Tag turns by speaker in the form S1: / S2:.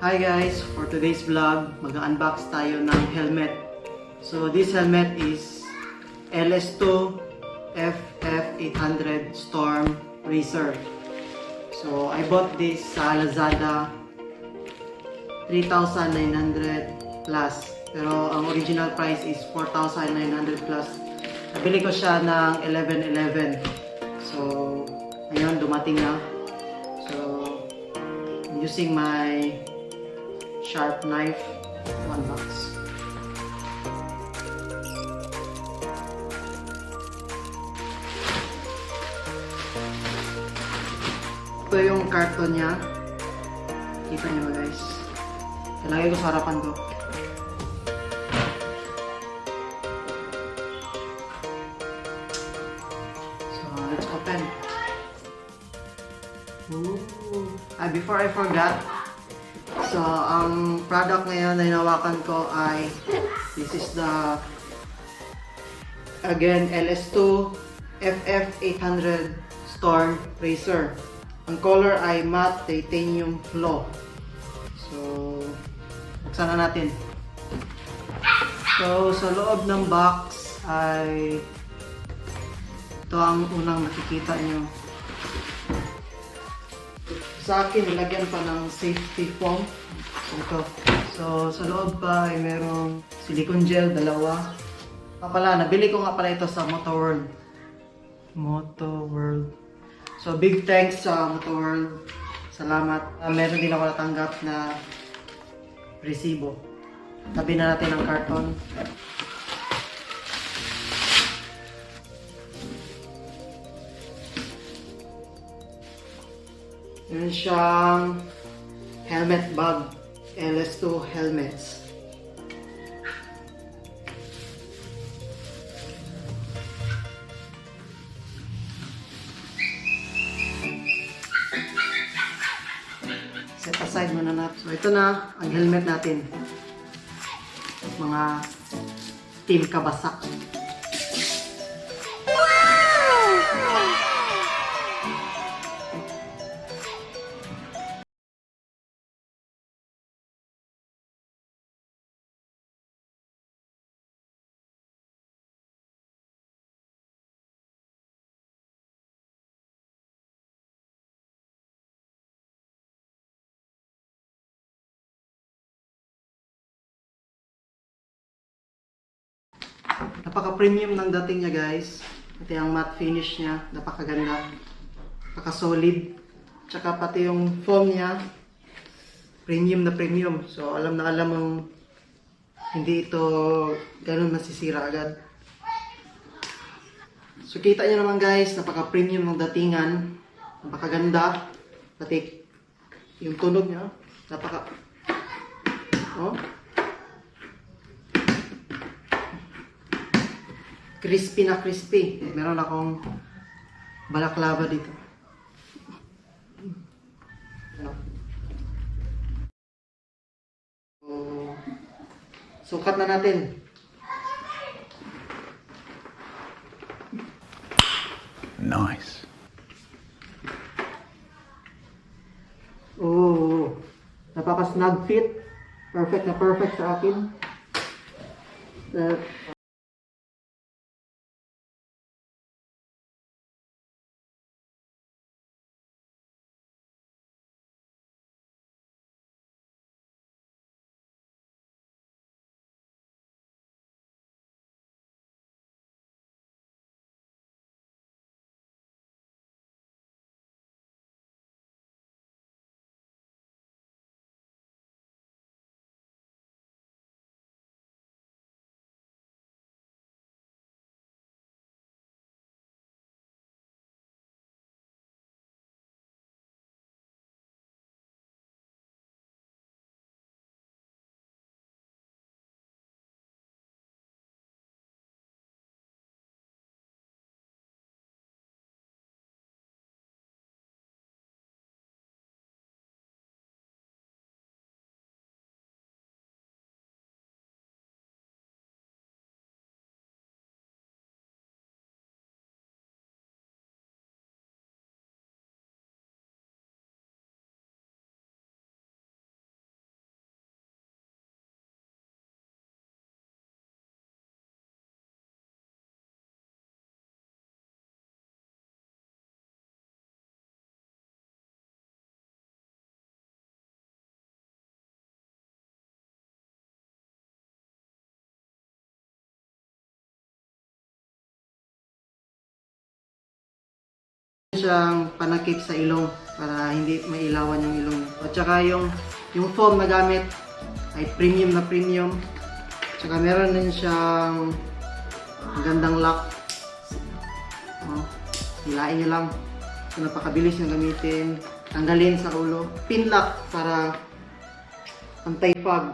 S1: Hi guys, for today's vlog, mag-unbox tayo ng helmet. So this helmet is LS2 FF800 Storm RACER. So I bought this sa Lazada 3,900 plus. Pero ang original price is 4,900 plus. Nabili ko siya ng 11/11. So ngayon dumating na. So I'm using my sharp knife to unbox. Ito yung karton niya. Kita nyo guys. Ilagay ko sa harapan ko. So let's open. Ooh. Before I forgot, so, ang product ngayon na hinawakan ko ay this is the again LS2 FF800 Storm RACER. Ang color ay matte titanium FLOU. So, buksan na natin. So, sa loob ng box ay ito ang unang nakikita nyo. Sa akin, nilagyan pa ng safety foam. Ito. So, sa loob pa ay merong silicone gel, dalawa. Nabili ko nga pala ito sa Motoworld. So, big thanks sa Motoworld. Salamat. Meron din ako natanggap na resibo. Tabi na natin ang karton. Meron siyang helmet bag, LS2 helmets. Set aside muna natin. So ito na ang helmet natin. Mga team kabasak. Napaka-premium ng dating niya guys. Pati ang matte finish niya, napakaganda. Napaka-solid. Tsaka pati yung foam niya, premium na premium. So alam na alam mong hindi ito ganun masisira agad. So kita nyo naman guys, napaka-premium ng datingan. Napakaganda. Pati yung tunog niya, oh. Crispy na crispy. Meron akong balaklava dito. So, sukat na natin.
S2: Nice.
S1: Oh, napaka-snug fit. Perfect na perfect sa akin. siyang panakip sa ilong para hindi mailawan yung ilong. At saka yung foam na gamit ay premium na premium. At saka meron din siyang magandang lock. Hilain nyo lang. So, napakabilis yung gamitin. Tanggalin sa ulo. Pin lock para anti-fog.